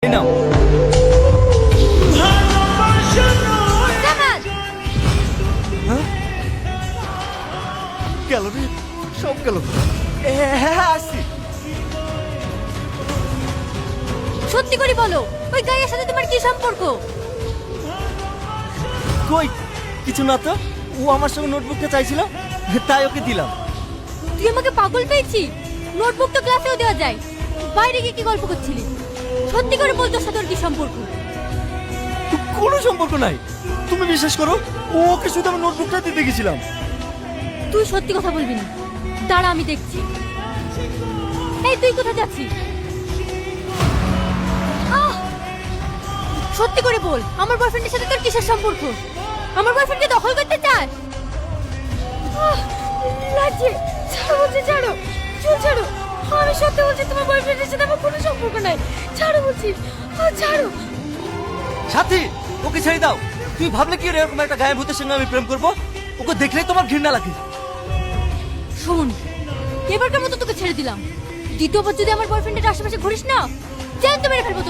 এই নাও। হ্যাঁ? গেল রে, সব গেল। হ্যাঁ আসছি। সত্যি করে বলো, ওই গাইয়ের সাথে তোমার কি সম্পর্ক? কই কিছু না তো, ও আমার সঙ্গে নোটবুকটা চাইছিল, তাই ওকে দিলাম। তুই আমাকে পাগল পেয়েছি? নোটবুক তো ক্লাসেও দেওয়া যায়, বাইরে গিয়ে কি গল্প করছিলি? সত্যি করে বল, তোর সাথে ওর কি সম্পর্ক? কোনো সম্পর্ক নাই, তুমি বিশ্বাস করো, ওকে শুধু আমি নোটবুকটা দিতে গেছিলাম। তুই সত্যি কথা বলবি না? দাঁড়া, আমি দেখছি। এই তুই কোথায় যাচ্ছিস? আহ! সত্যি করে বল, আমার বয়ফ্রেন্ডের সাথে তোর কিসের সম্পর্ক? আমার বয়ফ্রেন্ডকে দখল করতে চাস? লাগছে, ছাড়ো বলছি, ছাড়ো, চুল ছাড়ো। আমি সত্যি বলছি, তোমার বয়ফ্রেন্ডের সাথে আমার কোনো সম্পর্ক নাই। ছাড়ো বলছি, ছাড়ো। সাথী, ওকে ছেড়ে দাও। তুমি ভাবলে কি এরকম একটা গায়েব ভূতের সঙ্গে আমি প্রেম করব? ওকে দেখলেই তোমার ঘৃণা লাগে। শোন, এবারকার মতো তোকে ছেড়ে দিলাম। দ্বিতীয়বার যদি আমার বয়ফ্রেন্ডের আশেপাশে ঘুরিস না, জ্যান্ত মেরে ফেলবো তোকে।